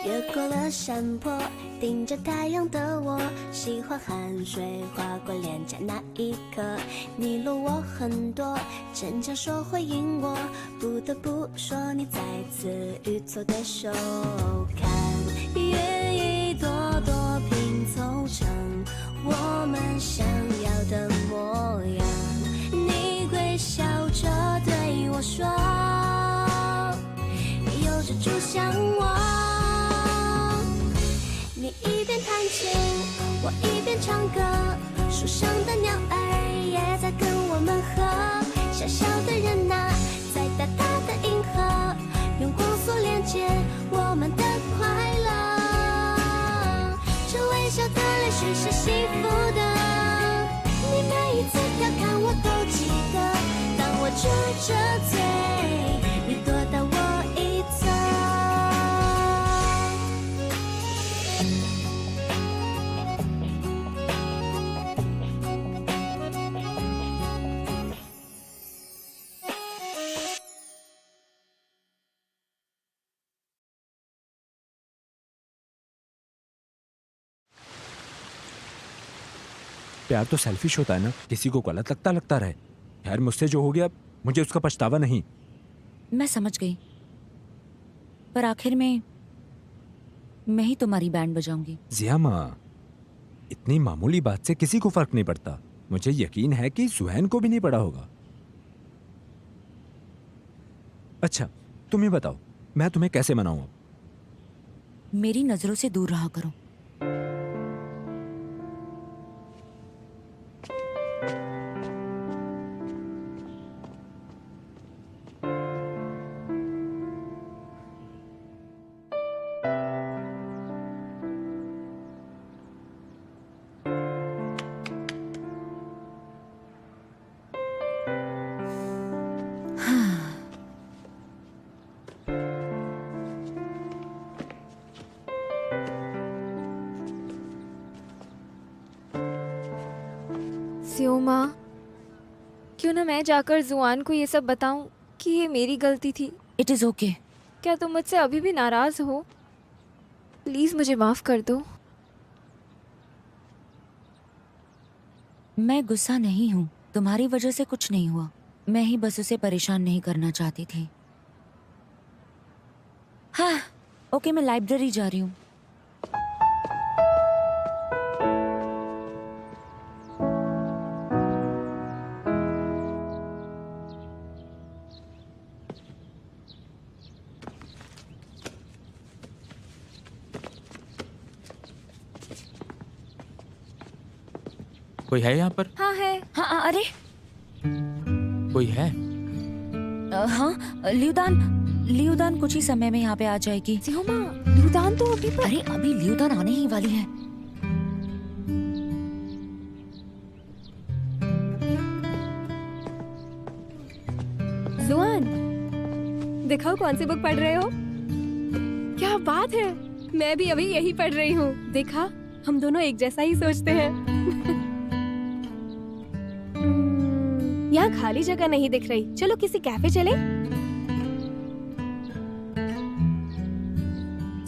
越过了山坡，顶着太阳的我，喜欢汗水划过脸颊那一刻。你落我很多，逞强说回应我，不得不说你再次与错对手。看云一朵朵拼凑成我们想要的模样，你微笑着对我说，有着主向我。你一边弹琴，我一边唱歌，树上的鸟儿也在跟我们和。小小的人啊，在大大的银河，用光速连接我们的快乐。这微笑的泪是谁幸福的？你每一次调侃我都记得，当我撅着嘴，你躲到我一侧。प्यार तो सेल्फिश होता है ना, किसी को गलत लगता लगता रहे। खैर मुझसे जो हो गया मुझे उसका पछतावा नहीं। मैं समझ गई, पर आखिर में मैं ही तुम्हारी बैंड बजाऊंगी। जिया माँ, इतनी मामूली बात से किसी को फर्क नहीं पड़ता। मुझे यकीन है कि सुहैन को भी नहीं पड़ा होगा। अच्छा तुम ही बताओ, मैं तुम्हें कैसे मनाऊं अब? मेरी नजरों से दूर रहा करो। सियोमा, क्यों ना मैं जाकर जुआन को ये सब बताऊं कि ये मेरी गलती थी। It is okay. क्या तुम मुझसे अभी भी नाराज हो? प्लीज मुझे माफ कर दो। मैं गुस्सा नहीं हूँ, तुम्हारी वजह से कुछ नहीं हुआ। मैं ही बस उसे परेशान नहीं करना चाहती थी। हाँ ओके, मैं लाइब्रेरी जा रही हूँ। कोई है यहाँ पर? हाँ है। हाँ अरे कोई है? हाँ लियुदान कुछ ही समय में यहाँ पे आ जाएगी। सियोमा, लियुदान तो अभी पर... अरे अभी लियुदान आने ही वाली है। जुआन, दिखाओ कौन सी बुक पढ़ रहे हो। क्या बात है, मैं भी अभी यही पढ़ रही हूँ। देखा, हम दोनों एक जैसा ही सोचते हैं। यहाँ खाली जगह नहीं दिख रही, चलो किसी कैफे चले।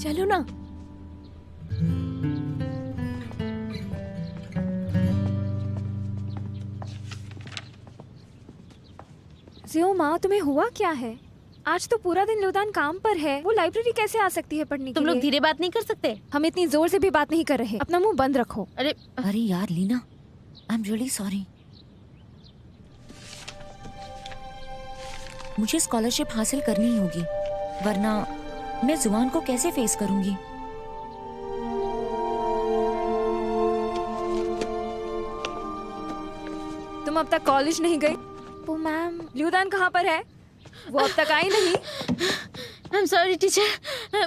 चलो ना। सियोमा, तुम्हें हुआ क्या है? आज तो पूरा दिन लियुदान काम पर है, वो लाइब्रेरी कैसे आ सकती है पढ़ने के लिए? तुम लोग धीरे बात नहीं कर सकते? हम इतनी जोर से भी बात नहीं कर रहे, अपना मुंह बंद रखो। अरे यार Leena, I am really sorry. मुझे स्कॉलरशिप हासिल करनी ही होगी, वरना मैं जुआन को कैसे फेस करूंगी। तुम अब तक कॉलेज नहीं गई? ओ मैम, लियुदान कहाँ पर है? वो अब तक आई नहीं। I'm sorry टीचर,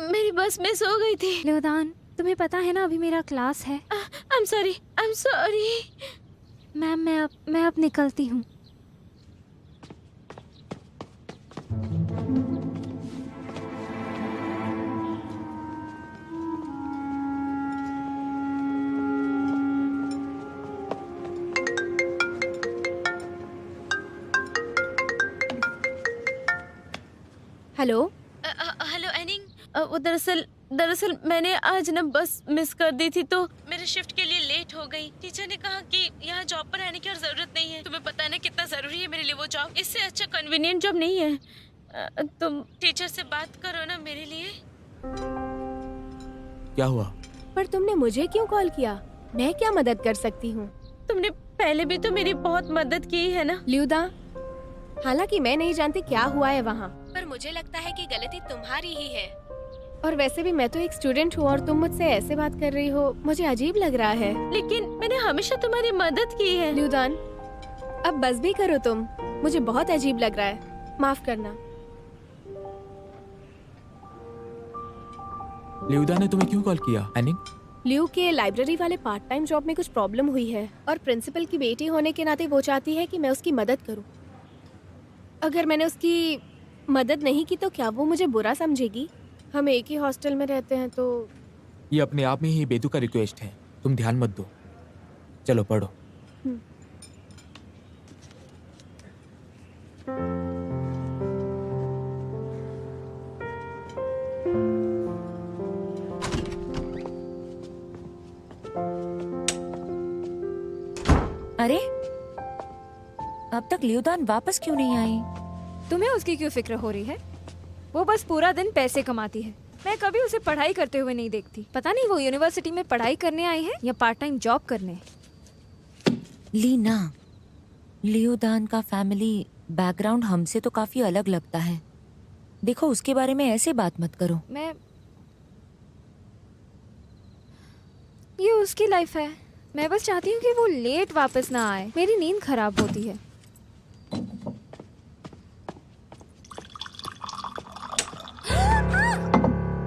मेरी बस मिस हो गई थी। लियुदान, तुम्हें पता है ना अभी मेरा क्लास है। I'm sorry। मैम मैं अब निकलती हूँ। हेलो। हेलो एनिंग, वो दरअसल मैंने आज ना बस मिस कर दी थी, तो मेरे शिफ्ट के लिए लेट हो गई। टीचर ने कहा कि यहाँ जॉब पर आने की और जरूरत नहीं है। तुम्हें पता है ना कितना जरूरी है मेरे लिए वो जॉब। इससे अच्छा कन्वीनियंट जॉब नहीं है। तुम टीचर से बात करो ना मेरे लिए। क्या हुआ? पर तुमने मुझे क्यों कॉल किया? मैं क्या मदद कर सकती हूँ? तुमने पहले भी तो मेरी बहुत मदद की है ना। ल्यूदा, हालांकि मैं नहीं जानती क्या हुआ है वहाँ, पर मुझे लगता है कि गलती तुम्हारी ही है। और वैसे भी मैं तो एक स्टूडेंट हूँ और तुम मुझसे ऐसे बात कर रही हो, मुझे अजीब लग रहा है। लेकिन मैंने हमेशा तुम्हारी मदद की है। ल्यूदान, अब बस भी करो तुम, मुझे बहुत अजीब लग रहा है, माफ करना। लियुदा ने तुम्हें क्यों कॉल किया? एनिंग? ल्यू के लाइब्रेरी वाले पार्ट टाइम जॉब में कुछ प्रॉब्लम हुई है और प्रिंसिपल की बेटी होने के नाते वो चाहती है कि मैं उसकी मदद करूं। अगर मैंने उसकी मदद नहीं की तो क्या वो मुझे बुरा समझेगी? हम एक ही हॉस्टल में रहते हैं तो। ये अपने आप में ही बेतुका रिक्वेस्ट है, तुम ध्यान मत दो। चलो पढ़ो। अरे, अब तक लियुदान वापस क्यों नहीं आई? तुम्हें उसकी क्यों फिक्र हो रही है? वो बस पूरा दिन पैसे कमाती है। मैं कभी उसे पढ़ाई करते हुए नहीं देखती। पता नहीं वो यूनिवर्सिटी में पढ़ाई करने आई है या पार्ट टाइम जॉब करने। लीना, लियुदान का फैमिली बैकग्राउंड हमसे तो काफी अलग लगता है। देखो, उसके बारे में ऐसे बात मत करो। ये उसकी लाइफ है। मैं बस चाहती हूँ कि वो लेट वापस ना आए। मेरी नींद खराब होती है।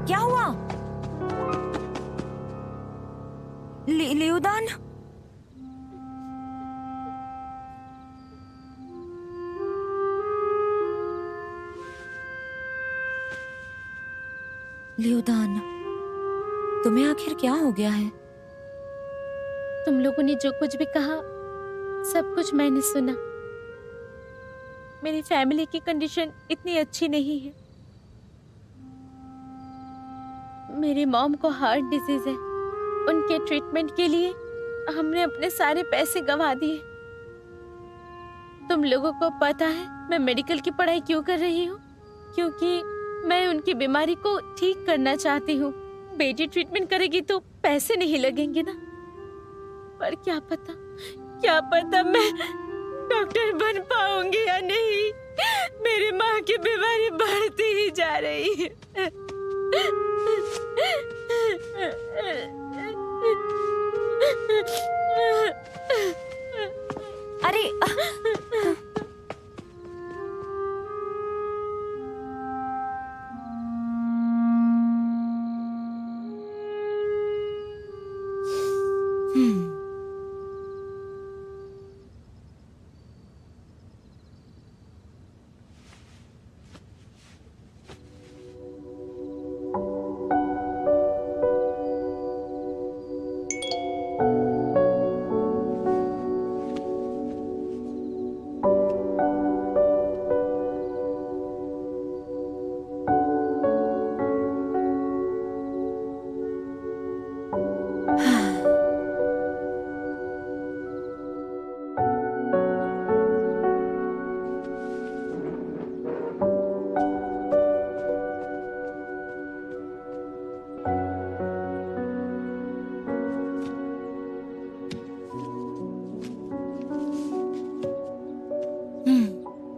क्या हुआ? लियुदान? लियुदान, तुम्हें आखिर क्या हो गया है? तुम लोगों ने जो कुछ भी कहा सब कुछ मैंने सुना। मेरी फैमिली की कंडीशन इतनी अच्छी नहीं है। मेरी मॉम को हार्ट डिजीज है। उनके ट्रीटमेंट के लिए हमने अपने सारे पैसे गंवा दिए। तुम लोगों को पता है मैं मेडिकल की पढ़ाई क्यों कर रही हूँ? क्योंकि मैं उनकी बीमारी को ठीक करना चाहती हूँ। बेटी ट्रीटमेंट करेगी तो पैसे नहीं लगेंगे ना। पर क्या पता मैं डॉक्टर बन पाऊंगी या नहीं। मेरी माँ की बीमारी बढ़ती ही जा रही है। अरे,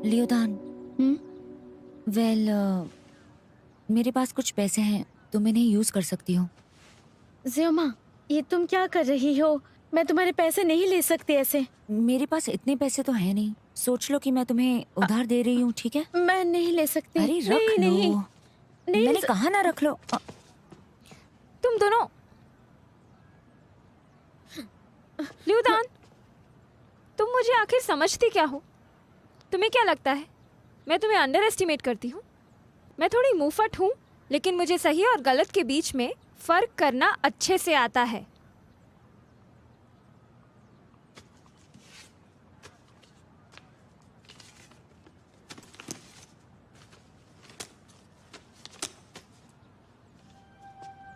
लियुदान, मेरे पास कुछ पैसे हैं, तुम इन्हें यूज कर सकती हो। ज़ियोमा, ये तुम क्या कर रही हो? मैं तुम्हारे पैसे नहीं ले सकती ऐसे। मेरे पास इतने पैसे तो है नहीं। सोच लो कि मैं तुम्हें उधार दे रही हूँ, ठीक है? मैं नहीं ले सकती। अरे रख लो। नहीं मैंने कहा ना रख लो। तुम दोनों। लियुदान, तुम मुझे आखिर समझती क्या हो? तुम्हें क्या लगता है मैं तुम्हें अंडर एस्टिमेट करती हूँ? मैं थोड़ी मुंहफट हूँ, लेकिन मुझे सही और गलत के बीच में फर्क करना अच्छे से आता है।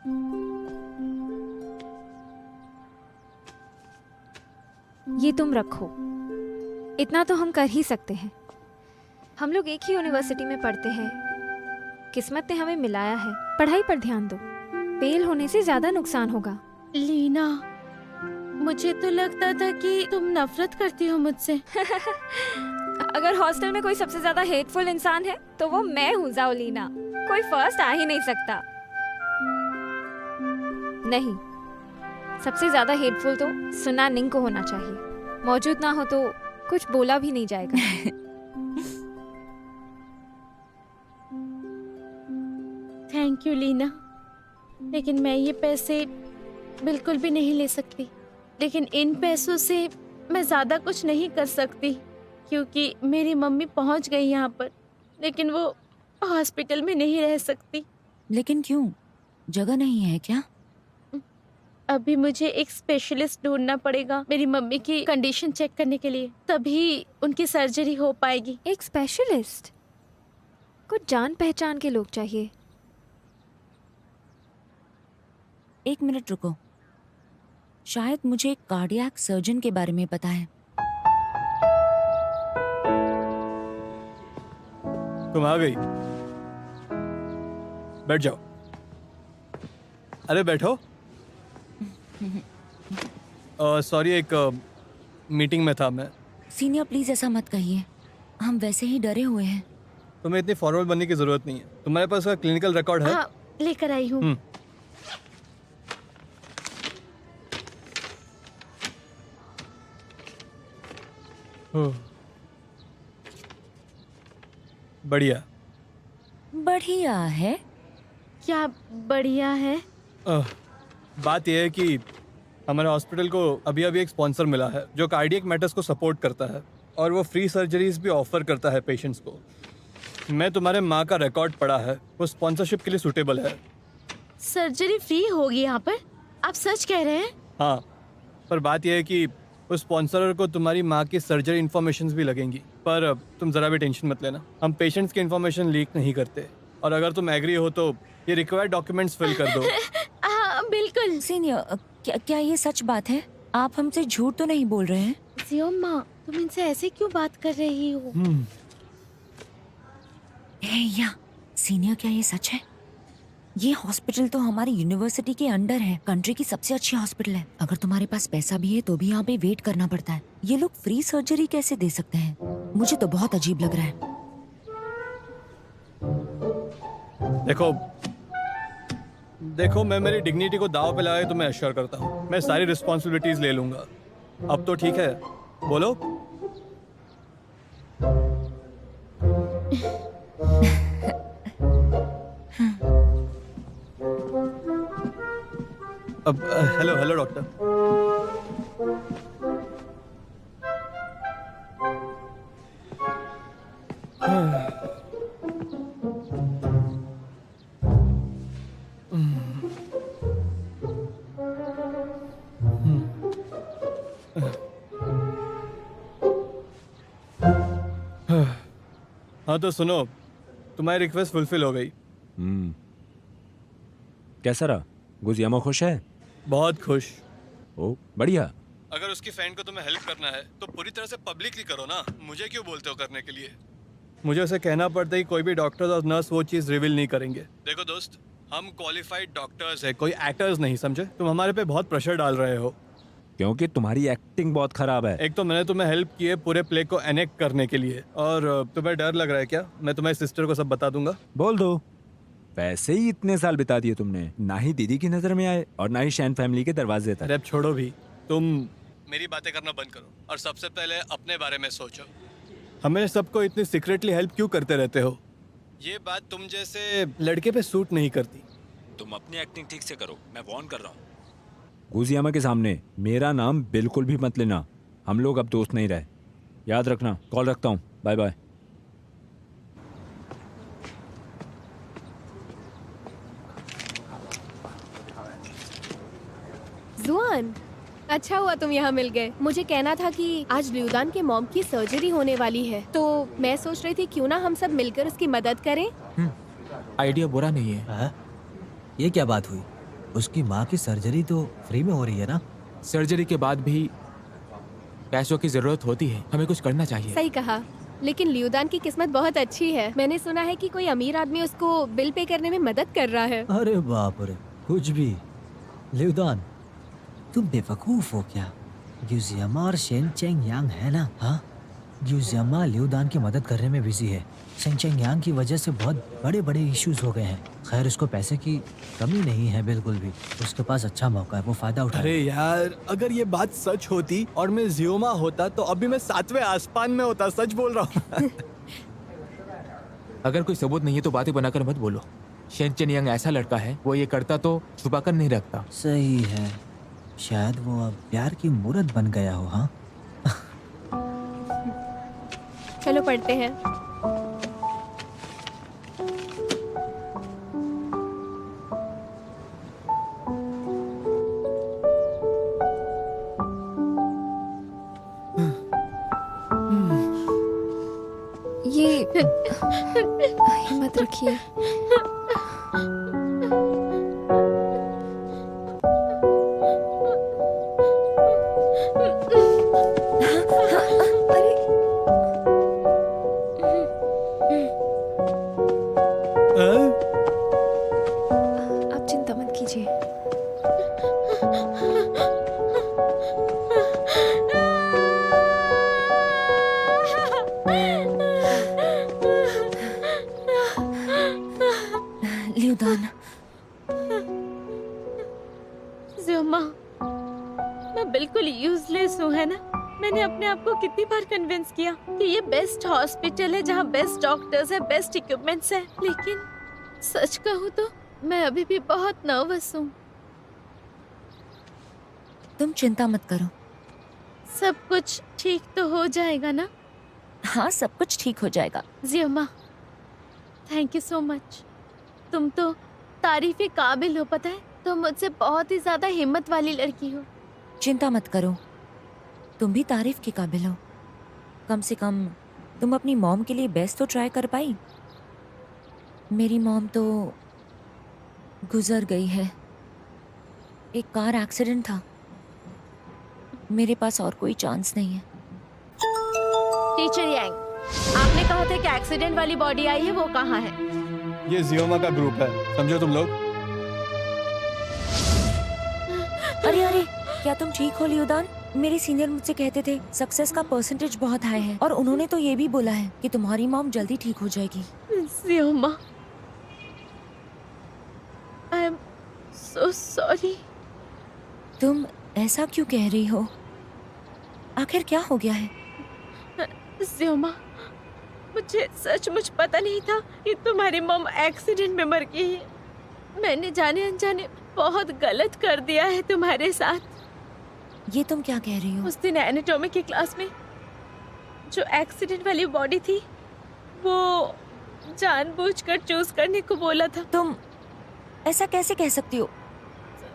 ये तुम रखो। इतना तो हम कर ही सकते हैं। हम लोग एक ही यूनिवर्सिटी में पढ़ते हैं। किस्मत ने हमें मिलाया है। पढ़ाई पर ध्यान दो। फेल होने से ज्यादा नुकसान होगा। लीना, मुझे तो लगता था कि तुम नफरत करती हो मुझसे। अगर हॉस्टल में कोई सबसे ज्यादा हेटफुल इंसान है तो वो मैं हूँ जाओलीना। कोई फर्स्ट आ ही नहीं सकता। नहीं, सबसे ज्यादा हेटफुल तो सुना निंग को होना चाहिए। मौजूद ना हो तो कुछ बोला भी नहीं जाएगा। थैंक यू लीना, लेकिन मैं ये पैसे बिल्कुल भी नहीं ले सकती। लेकिन इन पैसों से मैं ज्यादा कुछ नहीं कर सकती क्योंकि मेरी मम्मी पहुंच गई यहाँ पर, लेकिन वो हॉस्पिटल में नहीं रह सकती। लेकिन क्यों, जगह नहीं है क्या? अभी मुझे एक स्पेशलिस्ट ढूंढना पड़ेगा मेरी मम्मी की कंडीशन चेक करने के लिए, तभी उनकी सर्जरी हो पाएगी। एक स्पेशलिस्ट? कुछ जान पहचान के लोग चाहिए। 1 मिनट रुको, शायद मुझे एक कार्डियक सर्जन के बारे में पता है। तुम आ गई, बैठ जाओ। अरे बैठो। सॉरी, एक मीटिंग में था मैं। सीनियर प्लीज ऐसा मत कहिए, हम वैसे ही डरे हुए हैं। तुम्हें इतनी फॉर्मल बनने की जरूरत नहीं है। तुम्हारे पास उसका क्लिनिकल रिकॉर्ड है? हाँ, लेकर आई हूँ। बढ़िया। बढ़िया है? क्या बढ़िया है? बात यह है कि हमारे हॉस्पिटल को अभी अभी एक स्पॉन्सर मिला है जो कार्डियक मैटर्स को सपोर्ट करता है और वो फ्री सर्जरीज भी ऑफर करता है पेशेंट्स को। मैं तुम्हारे माँ का रिकॉर्ड पढ़ा है, वो स्पॉन्सरशिप के लिए सूटेबल है। सर्जरी फ्री होगी यहाँ पर? आप सच कह रहे हैं? हाँ, पर बात यह है कि उस स्पॉन्सर को तुम्हारी माँ की सर्जरी इन्फॉर्मेशन भी लगेंगी। पर तुम ज़रा भी टेंशन मत लेना, हम पेशेंट्स की इन्फॉर्मेशन लीक नहीं करते। और अगर तुम एग्री हो तो ये रिक्वायर्ड डॉक्यूमेंट्स फिल कर दो। हाँ बिल्कुल। सीनियर, क्या ये सच बात है? आप हमसे झूठ तो नहीं बोल रहे हैं? जियोम माँ, तुम इनसे ऐसे क्यों बात कर रही हो? या सीनियर, क्या ये सच है? ये हॉस्पिटल तो हमारी यूनिवर्सिटी के अंडर है, कंट्री की सबसे अच्छी हॉस्पिटल है। अगर तुम्हारे पास पैसा भी है तो भी यहाँ पे वेट करना पड़ता है। ये लोग फ्री सर्जरी कैसे दे सकते हैं? मुझे तो बहुत अजीब लग रहा है। देखो, मैं मेरी डिग्निटी को दाव पे लगाए तो मैं एश्योर करता हूँ मैं सारी रिस्पॉन्सिबिलिटीज ले लूंगा। अब तो ठीक है, बोलो। अब हेलो डॉक्टर। हाँ तो सुनो, तुम्हारी रिक्वेस्ट फुलफिल हो गई। कैसा रहा? गुजियामा खुश है? बहुत खुश। ओ बढ़िया। अगर उसकी फ्रेंड को तुम्हें हेल्प करना है तो पूरी तरह से पब्लिकली करो ना, मुझे क्यों बोलते हो करने के लिए? मुझे उसे कहना पड़ता है कि कोई भी डॉक्टर और नर्स वो चीज़ रिवील नहीं करेंगे। देखो दोस्त, हम क्वालिफाइड डॉक्टर्स है, कोई एक्टर्स नहीं, समझे? तुम हमारे पे बहुत प्रेशर डाल रहे हो। क्योंकि तुम्हारी एक्टिंग बहुत खराब है। एक तो मैंने तुम्हें हेल्प की है पूरे प्ले को एनेक्ट करने के लिए, और तुम्हें डर लग रहा है क्या? मैं तुम्हारी सिस्टर को सब बता दूंगा। बोल दो, वैसे ही इतने साल बिता दिए तुमने, ना ही दीदी की नजर में आए और ना ही शैन फैमिली के दरवाजे तक। रैप छोड़ो भी, तुम मेरी बातें करना बंद करो और सबसे पहले अपने बारे में सोचो। हमें सबको इतनी सीक्रेटली हेल्प क्यों करते रहते हो? ये बात तुम जैसे लड़के पे सूट नहीं करती। तुम अपनी एक्टिंग ठीक से करो, मैं वार्न कर रहा हूँ। गुजियामा के सामने मेरा नाम बिल्कुल भी मत लेना, हम लोग अब दोस्त नहीं रहे, याद रखना। कॉल रखता हूँ, बाय बाय। जुआन, अच्छा हुआ तुम यहाँ मिल गए। मुझे कहना था कि आज लियूदान के मॉम की सर्जरी होने वाली है, तो मैं सोच रही थी क्यों ना हम सब मिलकर उसकी मदद करें। आइडिया बुरा नहीं है। ये क्या बात हुई? उसकी माँ की सर्जरी तो फ्री में हो रही है ना? सर्जरी के बाद भी पैसों की जरूरत होती है, हमें कुछ करना चाहिए। सही कहा, लेकिन लियोदान की किस्मत बहुत अच्छी है। मैंने सुना है कि कोई अमीर आदमी उसको बिल पे करने में मदद कर रहा है। अरे बाप रे, कुछ भी। लियोदान, तुम बेवकूफ हो क्या? ग्यूजियामा और शेन चेंग यांग है ना? हाँ, ग्यूजियामा लियोदान की मदद करने में बिजी है। शेन चेंग यांग की वजह से बहुत बड़े बड़े इश्यूज हो गए हैं। खैर, उसको पैसे की कमी नहीं है बिल्कुल भी। उसके पास अच्छा मौका है, वो फायदा उठा। अरे यार, अगर ये बात सच होती और मैं जियोमा होता तो अभी मैं 7वें आसमान में होता। सच बोल रहा हूँ। अगर कोई सबूत नहीं है तो बातें बनाकर मत बोलो। शेन चेन यंग ऐसा लड़का है, वो ये करता तो छुपा कर नहीं रखता। सही है, शायद वो अब प्यार की मूरत बन गया हो। हाँ, चलो पढ़ते हैं। ये हिम्मत रखिए। आप चिंता मत कीजिए। लियोदान, ज़ियोमा, मैं बिल्कुल यूजलेस हूँ, है ना? मैंने अपने आप को कितनी बार कन्विंस किया कि ये बेस्ट हॉस्पिटल है जहाँ बेस्ट डॉक्टर्स है, बेस्ट इक्विपमेंट्स है, लेकिन सच कहूँ तो मैं अभी भी बहुत नर्वस हूँ। तुम चिंता मत करो, सब कुछ ठीक तो हो जाएगा ना? हाँ, सब कुछ ठीक हो जाएगा। ज़ियोमा, थैंक यू सो मच। तुम तो तारीफ के काबिल हो, पता है? तुम मुझसे बहुत ही ज्यादा हिम्मत वाली लड़की हो। चिंता मत करो, तुम भी तारीफ के काबिल हो। कम से कम तुम अपनी मॉम के लिए बेस्ट तो ट्राई कर पाई। मेरी मॉम तो गुजर गई है, एक कार एक्सीडेंट था। मेरे पास और कोई चांस नहीं है। टीचर यांग, आपने कहा था कि एक्सीडेंट वाली बॉडी आई है, वो कहाँ है? ये जियोमा का ग्रुप है, समझो तुम लोग। अरे अरे, क्या तुम ठीक हो लियोदान? मेरे सीनियर मुझसे कहते थे सक्सेस का परसेंटेज बहुत हाई है, और उन्होंने तो ये भी बोला है कि तुम्हारी मॉम जल्दी ठीक हो जाएगी। ज़ियोमा, आई एम सो सॉरी। तुम ऐसा क्यों कह रही हो? आखिर क्या हो गया है? ज़ियोमा, मुझे सचमुच पता नहीं था कि तुम्हारी मॉम एक्सीडेंट में मर गई है। मैंने जाने अनजाने बहुत गलत कर दिया है तुम्हारे साथ। ये तुम क्या कह रही हो? उस दिन एनाटॉमी की क्लास में जो एक्सीडेंट वाली बॉडी थी, वो जानबूझकर चूज करने को बोला था। तुम ऐसा कैसे कह सकती हो?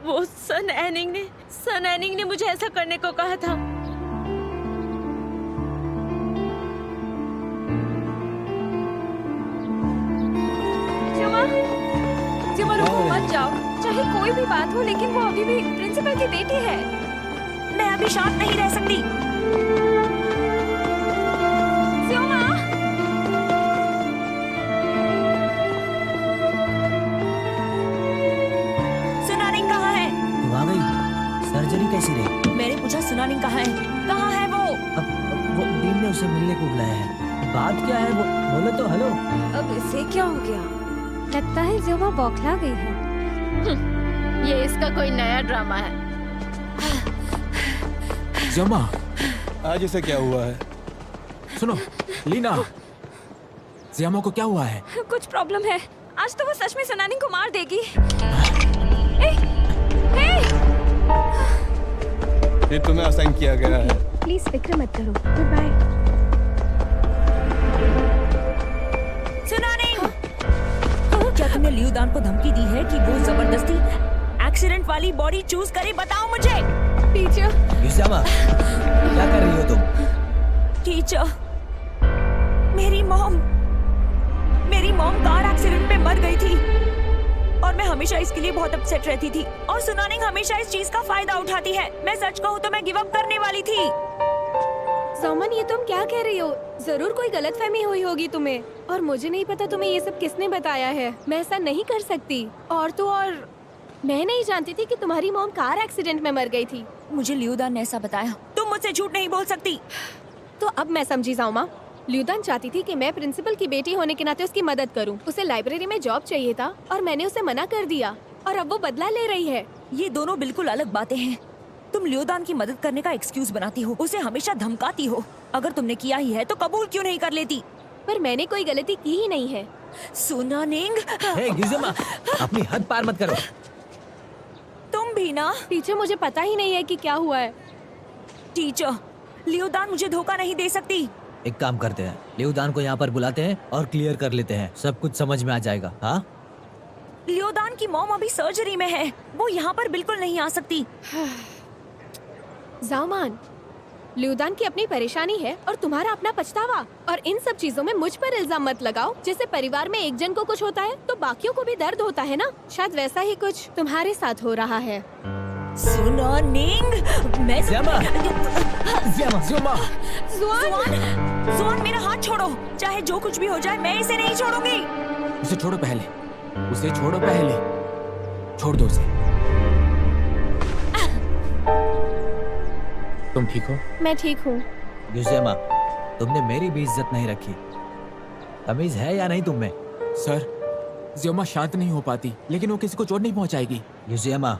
वो सन एनिंग ने मुझे ऐसा करने को कहा था। जियोमा, रुको मत जाओ। चाहे कोई भी बात हो, लेकिन वो अभी भी प्रिंसिपल की बेटी है। मैं अभी शांत नहीं रह सकती। जियोमा, सुनानिंग कहाँ है? तू आ गई? सर्जरी कैसी रही? मैंने पूछा सुनानिंग कहाँ है? कहाँ है वो? अब वो डीन ने उसे मिलने को बुलाया है। बात क्या है वो बोले तो। हेलो। अब इसे क्या हो गया? लगता है जियोमा बौखला गई है। ये इसका कोई नया ड्रामा है। ज़ियोमा, आज इसे क्या हुआ है? सुनो, लीना, ज़ियोमा को क्या हुआ है? कुछ प्रॉब्लम है। आज तो वो सच में सुनानिंग को मार देगी। ए, ए! ये तुम्हें असाइन किया गया है। प्लीज फिक्र मत करो। Good bye. सुनानिंग, क्या तुमने लियोदान को धमकी दी है कि वो जबरदस्ती एक्सीडेंट वाली बॉडी चूज करे? बताओ मुझे। टीचर, गिजामा, क्या कर रही हो तुम? टीचर, मेरी मॉम कार एक्सीडेंट में मर गई थी। और मैं हमेशा इसके लिए बहुत अपसेट रहती थी और सुनानिंग हमेशा इस चीज का फायदा उठाती है। मैं सच कहूँ तो मैं गिव अप करने वाली थी। सामान, ये तुम क्या कह रही हो? जरूर कोई गलतफहमी हुई होगी तुम्हें, और मुझे नहीं पता तुम्हें ये सब किसने बताया है। मैं ऐसा नहीं कर सकती। और तो और मैं नहीं जानती थी कि तुम्हारी मॉम कार एक्सीडेंट में मर गई थी। मुझे लियूदान ने ऐसा बताया। तुम मुझसे झूठ नहीं बोल सकती। तो अब मैं समझी जाऊमा। लियूदान चाहती थी कि मैं प्रिंसिपल की बेटी होने के नाते उसकी मदद करूं। उसे लाइब्रेरी में जॉब चाहिए था और मैंने उसे मना कर दिया, और अब वो बदला ले रही है। ये दोनों बिल्कुल अलग बातें हैं। तुम लियोदान की मदद करने का एक्सक्यूज बनाती हो, उसे हमेशा धमकाती हो। अगर तुमने किया ही है तो कबूल क्यों नहीं कर लेती? पर मैंने कोई गलती की ही नहीं है। सुनानिंग, हे गिज़मा, अपनी हद पार मत करो। तुम भी ना। टीचर, मुझे पता ही नहीं है कि क्या हुआ है। टीचर, लियोदान मुझे धोखा नहीं दे सकती। एक काम करते हैं, लियोदान को यहाँ पर बुलाते हैं और क्लियर कर लेते हैं। सब कुछ समझ में आ जाएगा। हाँ, लियोदान की मॉम अभी सर्जरी में है, वो यहाँ पर बिल्कुल नहीं आ सकती। जामान, लियोदान की अपनी परेशानी है और तुम्हारा अपना पछतावा, और इन सब चीजों में मुझ पर इल्जाम मत लगाओ। जैसे परिवार में एक जन को कुछ होता है तो बाकियों को भी दर्द होता है ना, शायद वैसा ही कुछ तुम्हारे साथ हो रहा है। सुनानिंग, मैं जुआन, मेरा हाथ छोड़ो। चाहे जो कुछ भी हो जाए मैं इसे नहीं छोड़ूंगी। उसे छोड़ो पहले, उसे छोड़ो पहले, छोड़ दो उसे। तुम ठीक हो? मैं ठीक हूँ। गिज़मा, तुमने मेरी भी इज्जत नहीं रखी। तमीज है या नहीं तुम में? सर, ज़ियोमा शांत नहीं हो पाती, लेकिन वो किसी को चोट नहीं पहुंचाएगी। गिज़मा,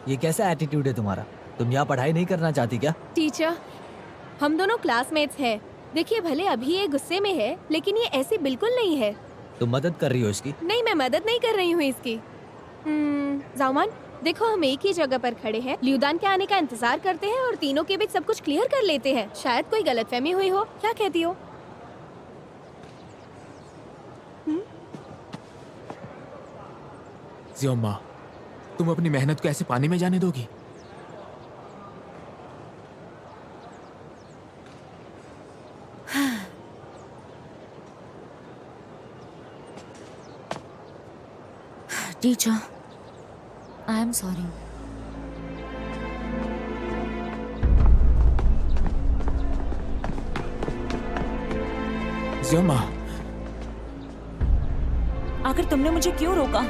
ये कैसा एटीट्यूड है तुम्हारा? तुम यहाँ पढ़ाई नहीं करना चाहती क्या? टीचर, हम दोनों क्लासमेट्स हैं। देखिए, भले अभी ये गुस्से में है, लेकिन ये ऐसी बिल्कुल नहीं है। तुम मदद कर रही हो इसकी? नहीं, मैं मदद नहीं कर रही हूँ इसकी। जामान, देखो, हम एक ही जगह पर खड़े हैं, लियोदान के आने का इंतजार करते हैं और तीनों के बीच सब कुछ क्लियर कर लेते हैं। शायद कोई गलतफहमी हुई हो। क्या कहती हो? ज़ियोमा, तुम अपनी मेहनत को ऐसे पानी में जाने दोगी? Teacher, I am sorry. ज़ियोमा, आखिर तुमने मुझे क्यों रोका?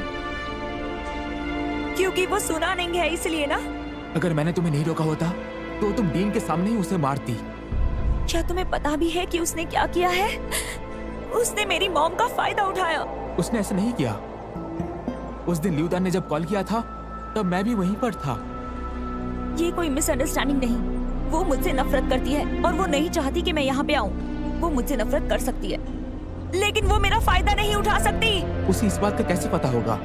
क्योंकि वो सुनानिंग है इसलिए ना? अगर मैंने तुम्हें नहीं रोका होता तो तुम डीन के सामने ही उसे मारती। क्या तुम्हें पता भी है कि उसने क्या किया है? उसने मेरी मॉम का फायदा उठाया। उसने ऐसा नहीं किया। उस दिन लियोदान ने जब कॉल किया था तब मैं भी वहीं पर था। ये कोई मिसअंडरस्टैंडिंग नहीं। वो मुझसे नफरत करती है और वो नहीं चाहती कि मैं यहाँ पे आऊँ। वो मुझसे नफरत कर सकती है, लेकिन वो मेरा फायदा नहीं उठा सकती। उसे इस बात का कैसे पता होगा?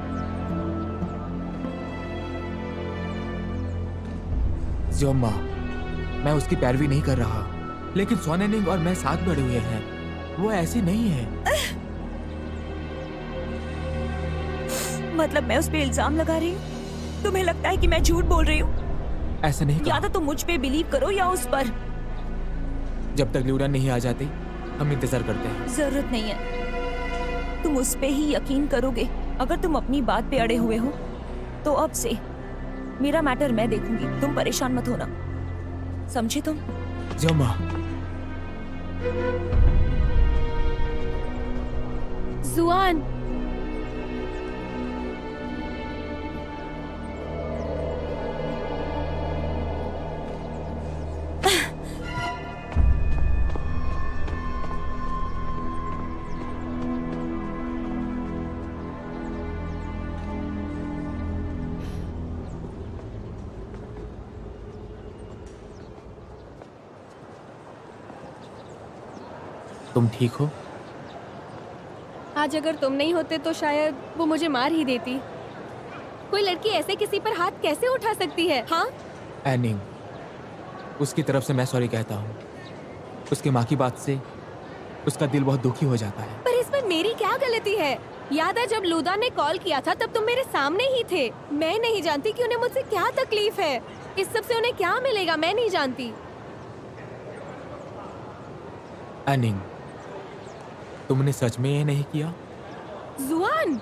ज़ियोमा, मैं उसकी पैरवी नहीं कर रहा, लेकिन सुनानिंग और मैं साथ बढ़े हुए हैं। वो ऐसी नहीं है। मतलब मैं उस पे इल्जाम लगा रही हूँ? तुम्हें लगता है कि मैं झूठ बोल रही हूँ? ऐसा नहीं कहा। या तो तुम मुझ पे बिलीव करो या उस पर। जब तक लियोदान नहीं आ जाती हम इंतजार करते हैं। जरूरत नहीं है, तुम उस पे ही यकीन करोगे। अगर तुम अपनी बात पे अड़े हुए हो तो अब से मेरा मैटर मैं देखूंगी। तुम परेशान मत होना, समझे तुम? ज़ियोमा, जुआन, तुम ठीक हो? आज अगर तुम नहीं होते तो शायद वो मुझे मार ही देती। कोई लड़की ऐसे किसी पर हाथ कैसे उठा सकती है? हाँ, एनिंग, उसकी तरफ से मैं सॉरी कहता हूँ। उसकी माँ की बात से उसका दिल बहुत दुखी हो जाता है। पर इसमें मेरी क्या गलती है? याद है जब लियोदान ने कॉल किया था तब तुम मेरे सामने ही थे। मैं नहीं जानती कि उन्हें मुझसे क्या तकलीफ है। इस सब से उन्हें क्या मिलेगा मैं नहीं जानती। एनिंग, तुमने सच में ये नहीं किया? जुआन,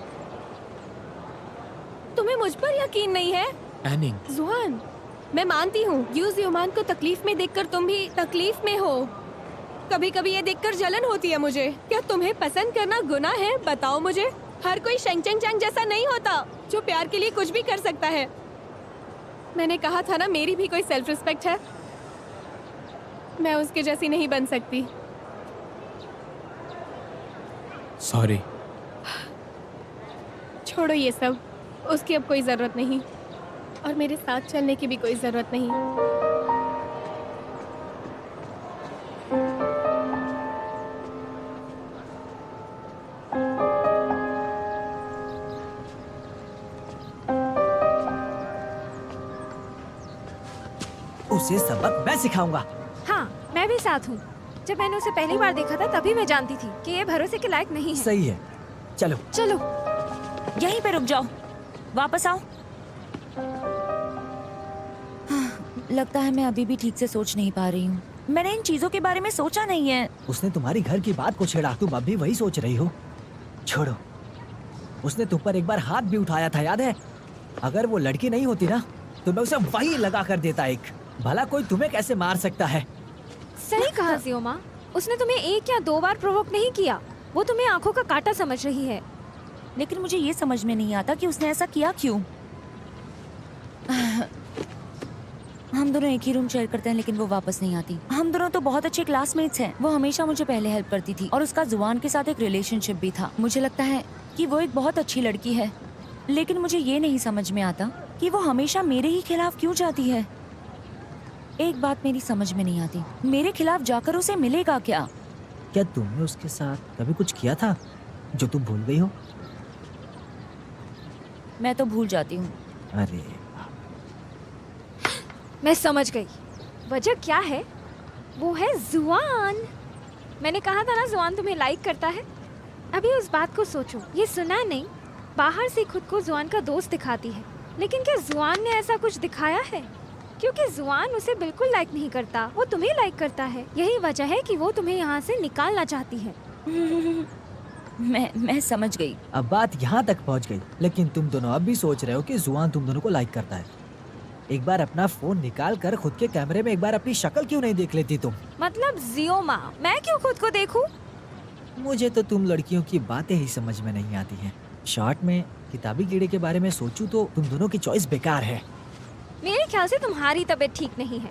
तुम्हें मुझ पर यकीन नहीं है? एनिंग, जुआन, मैं मानती हूँ यूज युमान को तकलीफ में देखकर तुम भी तकलीफ में हो। कभी कभी ये देखकर जलन होती है मुझे। क्या तुम्हें पसंद करना गुनाह है? बताओ मुझे। हर कोई शेंगचेंग चैंग जैसा नहीं होता जो प्यार के लिए कुछ भी कर सकता है। मैंने कहा था ना, मेरी भी कोई सेल्फ रिस्पेक्ट है। मैं उसके जैसी नहीं बन सकती। सॉरी। छोड़ो ये सब, उसकी अब कोई जरूरत नहीं और मेरे साथ चलने की भी कोई जरूरत नहीं। उसे सबक मैं सिखाऊंगा। हाँ, मैं भी साथ हूँ। जब मैंने उसे पहली बार देखा था तभी मैं जानती थी कि ये भरोसे के लायक नहीं है। सही है, चलो चलो। यहीं पे रुक जाओ, वापस आओ। लगता है मैं अभी भी ठीक से सोच नहीं पा रही हूँ। मैंने इन चीजों के बारे में सोचा नहीं है। उसने तुम्हारी घर की बात को छेड़ा, तुम अब भी वही सोच रही हो? छोड़ो, उसने तुम पर एक बार हाथ भी उठाया था, याद है? अगर वो लड़की नहीं होती ना तो मैं उसे वही लगा कर देता एक। भला कोई तुम्हें कैसे मार सकता है? सही कहा जियोमा, उसने तुम्हें 1 या 2 बार प्रोवोक नहीं किया। वो तुम्हें आंखों का कांटा समझ रही है। लेकिन मुझे ये समझ में नहीं आता कि उसने ऐसा किया क्यों। हम दोनों एक ही रूम शेयर करते हैं लेकिन वो वापस नहीं आती। हम दोनों तो बहुत अच्छे क्लासमेट्स हैं। वो हमेशा मुझे पहले हेल्प करती थी और उसका जुआन के साथ एक रिलेशनशिप भी था। मुझे लगता है कि वो एक बहुत अच्छी लड़की है, लेकिन मुझे ये नहीं समझ में आता कि वो हमेशा मेरे ही खिलाफ क्यों जाती है। एक बात मेरी समझ में नहीं आती, मेरे खिलाफ जाकर उसे मिलेगा क्या? क्या तुमने उसके साथ कभी कुछ किया था जो तुम भूल गई हो? मैं तो भूल जाती हूँ। अरे मैं समझ गई वजह क्या है। वो है जुआन। मैंने कहा था ना जुआन तुम्हें लाइक करता है। अभी उस बात को सोचो, ये सुना नहीं, बाहर से खुद को जुआन का दोस्त दिखाती है, लेकिन क्या जुआन ने ऐसा कुछ दिखाया है? क्योंकि जुआन उसे बिल्कुल लाइक नहीं करता, वो तुम्हें लाइक करता है। यही वजह है कि वो तुम्हें यहाँ से निकालना चाहती है। मैं समझ गई। अब बात यहाँ तक पहुँच गई, लेकिन तुम दोनों अब भी सोच रहे हो कि जुआन तुम दोनों को लाइक करता है। एक बार अपना फोन निकाल कर खुद के कैमरे में एक बार अपनी शक्ल क्यों नहीं देख लेती तुम? मतलब जियोमा, मैं क्यों खुद को देखूं? मुझे तो तुम लड़कियों की बातें ही समझ में नहीं आती हैं। शॉर्ट में किताबी कीड़े के बारे में सोचूं तो तुम दोनों की चॉइस बेकार है। मेरे ख्याल से तुम्हारी तबीयत ठीक नहीं है।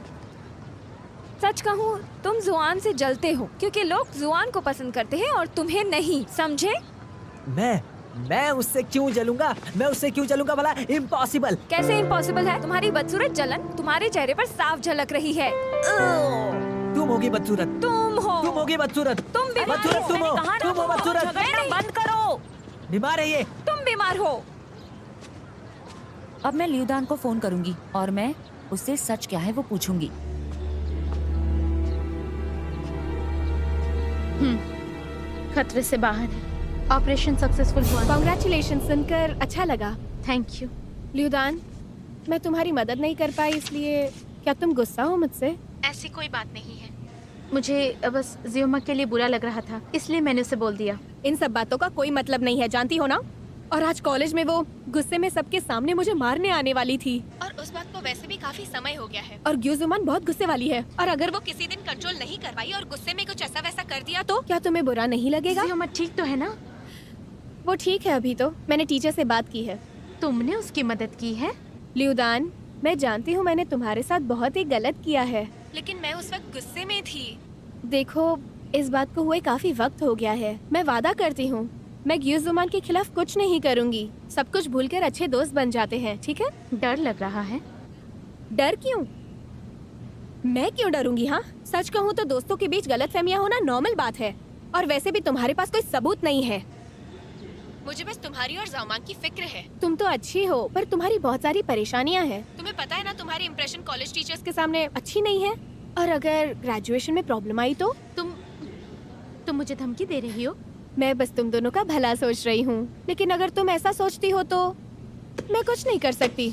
सच कहूँ तुम जुआन से जलते हो क्योंकि लोग जुआन को पसंद करते हैं और तुम्हें नहीं, समझे? मैं उससे क्यों जलूंगा? मैं उससे क्यों जलूंगा भला? इम्पॉसिबल। कैसे इम्पॉसिबल है? तुम्हारी बदसूरत जलन तुम्हारे चेहरे पर साफ झलक रही है। तुम होगी बदसूरत। तुम होगी बदसूरत। तुम बीमार बदसूरत हो। तुम हो। मैंने कहा ना, तुम हो बदसूरत। झगड़ना बंद करो। बीमार है ये। तुम बीमार हो। अब मैं लियूदान को फोन करूंगी और मैं उससे सच क्या है वो पूछूंगी। खतरे से बाहर है। ऑपरेशन सक्सेसफुल हुआ। कॉन्ग्रेचुलेशन, सुनकर अच्छा लगा। Thank you. लियूदान, मैं तुम्हारी मदद नहीं कर पाई, इसलिए क्या तुम गुस्सा हो मुझसे? ऐसी कोई बात नहीं है। मुझे बस जियोमा के लिए बुरा लग रहा था, इसलिए मैंने उसे बोल दिया। इन सब बातों का कोई मतलब नहीं है, जानती हो ना? और आज कॉलेज में वो गुस्से में सबके सामने मुझे मारने आने वाली थी। और उस बात को वैसे भी काफी समय हो गया है। और ग्यूजुमान बहुत गुस्से वाली है, और अगर वो किसी दिन कंट्रोल नहीं कर पाई और गुस्से में कुछ ऐसा वैसा कर दिया तो क्या तुम्हें बुरा नहीं लगेगा? जियोमा ठीक तो है ना? वो ठीक है अभी तो। मैंने टीचर से बात की है। तुमने उसकी मदद की है? लियूदान, मैं जानती हूँ मैंने तुम्हारे साथ बहुत ही गलत किया है, लेकिन मैं उस वक्त गुस्से में थी। देखो, इस बात को हुए काफी वक्त हो गया है। मैं वादा करती हूँ मैं ग्यूजुमान के खिलाफ कुछ नहीं करूँगी। सब कुछ भूलकर अच्छे दोस्त बन जाते हैं, ठीक है? डर लग रहा है। डर क्यों? मैं क्यों डरूंगी? हाँ, सच कहूँ तो दोस्तों के बीच गलतफहमियां होना नॉर्मल बात है, और वैसे भी तुम्हारे पास कोई सबूत नहीं है। मुझे बस तुम्हारी और ज़ामान की फिक्र है। तुम तो अच्छी हो, पर तुम्हारी बहुत सारी परेशानियां हैं। तुम्हें पता है ना, तुम्हारी इंप्रेशन कॉलेज टीचर्स के सामने अच्छी नहीं है, और अगर ग्रेजुएशन में प्रॉब्लम आई तो तुम मुझे धमकी दे रही हो? मैं बस तुम दोनों का भला सोच रही हूँ, लेकिन अगर तुम ऐसा सोचती हो तो मैं कुछ नहीं कर सकती।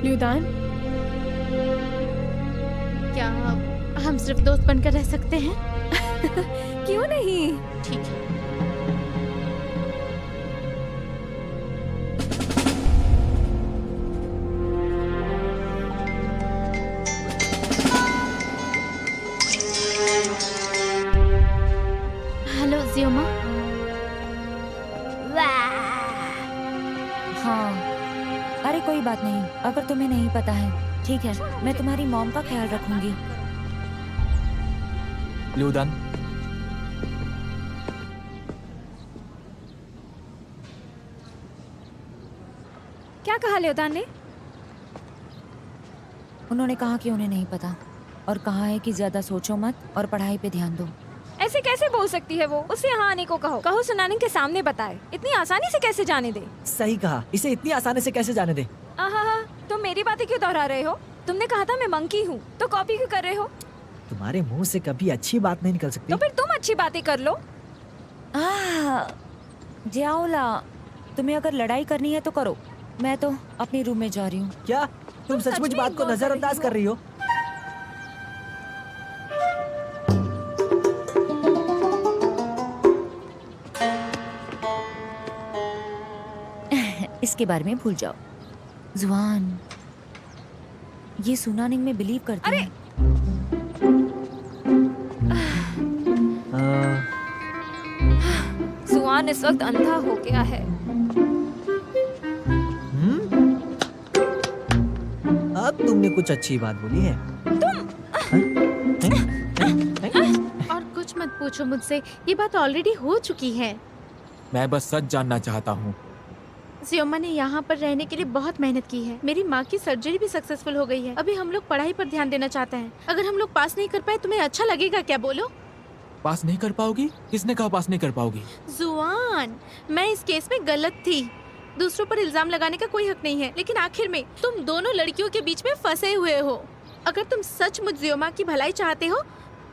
लियूदान, क्या हम सिर्फ दोस्त बनकर रह सकते हैं? क्यों नहीं? ठीक है। हेलो जियोमा। हाँ, अरे कोई बात नहीं, अगर तुम्हें नहीं पता है ठीक है, मैं तुम्हारी मॉम का ख्याल रखूंगी। ल्यूदान, क्या कहा ल्योदान ने? उन्होंने कहा कि उन्हें नहीं पता और कहा है कि ज्यादा सोचो मत और पढ़ाई पे ध्यान दो। ऐसे कैसे बोल सकती है वो? उसे यहाँ आने को कहो सुनाने के सामने बताए। इतनी आसानी से कैसे जाने दे? सही कहा, इसे इतनी आसानी से कैसे जाने दे? आहा, तुम मेरी बातें क्यों दोहरा रहे हो? तुमने कहा था मैं मंकी हूँ, तो कॉपी क्यों कर रहे हो? तुम्हारे मुंह से कभी अच्छी बात नहीं निकल सकती। तो फिर तुम अच्छी बातें कर लो। जियाउला, तुम्हें अगर लड़ाई करनी है तो करो, मैं तो अपने रूम में जा रही हूँ। क्या तुम सच सचमुच में बात को इग्नोर कर नजरअंदाज रही कर रही हो? इसके बारे में भूल जाओ। जुआन, ये सुनानिंग में बिलीव करती है। जुआन इस वक्त अंधा हो गया है। अब तुमने कुछ अच्छी बात बोली है। और कुछ मत पूछो मुझसे, ये बात ऑलरेडी हो चुकी है। मैं बस सच जानना चाहता हूँ। जियोमा ने यहाँ पर रहने के लिए बहुत मेहनत की है। मेरी माँ की सर्जरी भी सक्सेसफुल हो गई है। अभी हम लोग पढ़ाई पर ध्यान देना चाहते हैं। अगर हम लोग पास नहीं कर पाए तुम्हें अच्छा लगेगा क्या? बोलो। पास नहीं कर पाओगी? किसने कहा पास नहीं कर पाओगी? जुआन, मैं इस केस में गलत थी। दूसरों पर इल्जाम लगाने का कोई हक नहीं है, लेकिन आखिर में तुम दोनों लड़कियों के बीच में फंसे हुए हो। अगर तुम सचमुच जियोमा की भलाई चाहते हो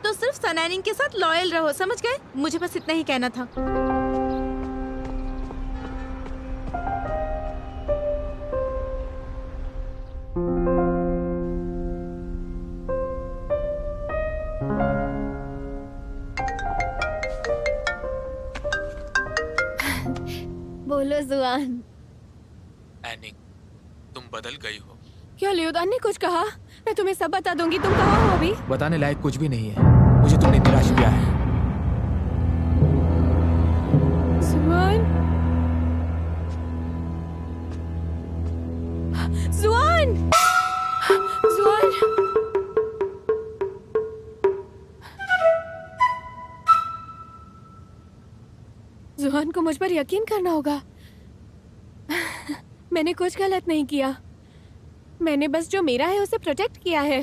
तो सिर्फ सनैनिंग के साथ लॉयल रहो, समझ गए? मुझे बस इतना ही कहना था। बोलो जुआन। एनिंग, तुम बदल गई हो। क्या ल्योदान ने कुछ कहा? मैं तुम्हें सब बता दूंगी। तुम कहाँ हो अभी? बताने लायक कुछ भी नहीं है। मुझे तुमने निराश किया है। जुआन, जुआन, जुआन। जुआन को मुझ पर यकीन करना होगा। मैंने कुछ गलत नहीं किया। मैंने बस जो मेरा है उसे प्रोटेक्ट किया है।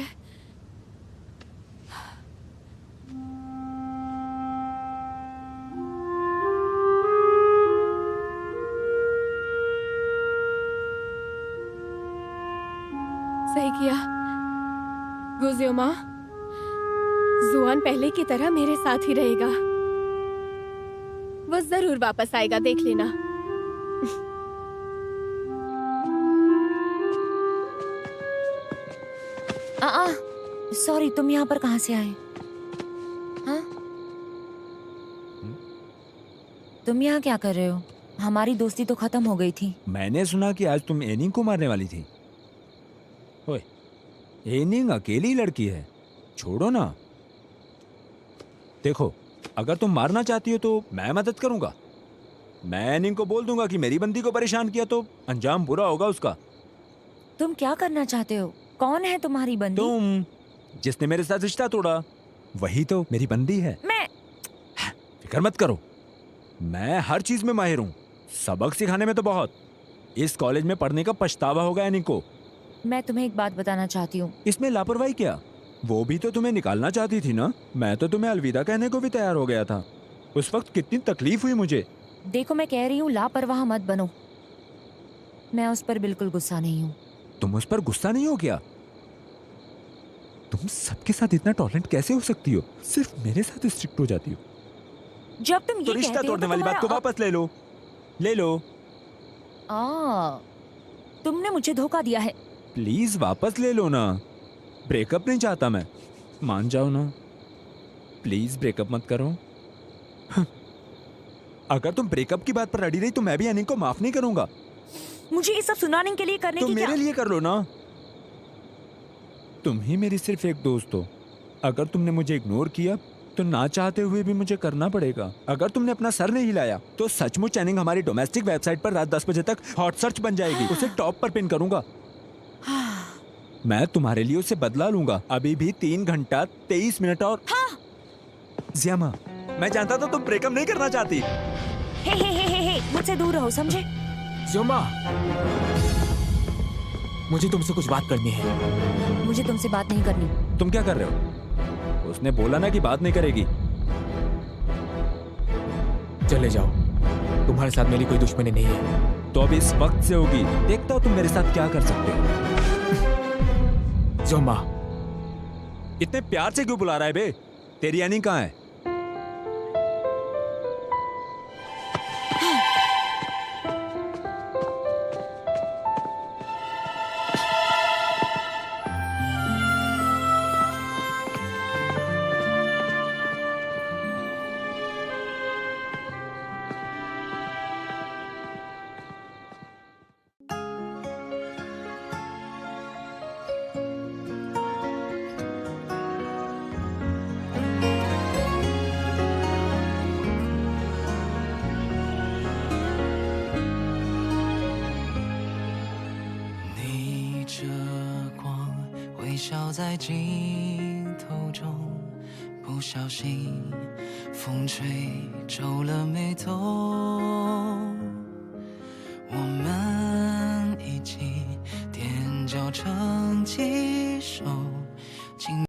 सही किया गुजियोमा। जुआन पहले की तरह मेरे साथ ही रहेगा। वो जरूर वापस आएगा, देख लेना। सॉरी, तुम यहाँ पर कहाँ से आए? हाँ? तुम यहाँ क्या कर रहे हो? हमारी दोस्ती तो खत्म हो गई थी। मैंने सुना कि आज तुम एनिंग को मारने वाली थी। ओए, एनिंग अकेली लड़की है, छोड़ो ना। देखो, अगर तुम मारना चाहती हो तो मैं मदद करूंगा। मैं एनिंग को बोल दूंगा कि मेरी बंदी को परेशान किया तो अंजाम बुरा होगा उसका। तुम क्या करना चाहते हो? कौन है तुम्हारी बंदी? तुम, जिसने मेरे साथ रिश्ता तोड़ा, वही तो मेरी बंदी है। मैं फिक्र मत करो, मैं हर चीज में माहिर हूँ। सबक सिखाने में तो बहुत। इस कॉलेज में पढ़ने का पछतावा होगा एनिंग को। मैं तुम्हें एक बात बताना चाहती हूँ। इसमें लापरवाही क्या? वो भी तो तुम्हें निकालना चाहती थी ना। मैं तो तुम्हें अलविदा कहने को भी तैयार हो गया था। उस वक्त कितनी तकलीफ हुई मुझे। देखो, मैं कह रही हूँ लापरवाह मत बनो। मैं उस पर बिल्कुल गुस्सा नहीं हूँ। तुम उस पर गुस्सा नहीं हो क्या? तुम सबके साथ इतना टॉलरेंट कैसे हो सकती हो? सिर्फ मेरे साथ स्ट्रिक्ट हो जाती हो। जब तुम ये तो रिश्ता कहते हो तोड़ने तो वाली बात को तुम्हारा- वापस ले लो, ले लो। तुमने मुझे धोखा दिया है। प्लीज वापस ले लो ना। ब्रेकअप नहीं चाहता मैं, मान जाओ ना। प्लीज ब्रेकअप मत करो। अगर तुम ब्रेकअप की बात पर अड़ी रही तो मैं भी अनिक को माफ नहीं करूंगा। मुझे ये सब सुनाने के लिए करने तो की मेरे क्या? लिए कर लो ना। तुम ही मेरी सिर्फ एक दोस्त हो। अगर तुमने मुझे इग्नोर किया तो ना चाहते हुए भी मुझे करना पड़ेगा। अगर तुमने अपना सर नहीं हिलाया तो सचमुच चैनिंग हमारी डोमेस्टिक वेबसाइट पर रात 10 बजे तक हॉट सर्च बन जाएगी। उसे टॉप पर पिन करूंगा। मैं तुम्हारे लिए उसे बदला लूंगा। अभी भी 3 घंटा 23 मिनट और। ज़ियामा, मैं जानता था तुम ब्रेकअप नहीं करना चाहती। हे, मुझसे दूर रहो, समझे? ज़ियोमा, मुझे तुमसे कुछ बात करनी है। मुझे तुमसे बात नहीं करनी। तुम क्या कर रहे हो? उसने बोला ना कि बात नहीं करेगी। चले जाओ, तुम्हारे साथ मेरी कोई दुश्मनी नहीं है। तो अब इस वक्त से होगी। देखता हो तुम मेरे साथ क्या कर सकते हो। ज़ियोमा, इतने प्यार से क्यों बुला रहा है बे? तेरी यानी कहाँ है?在镜头中，不小心风吹皱了眉头。我们一起踮脚成几首。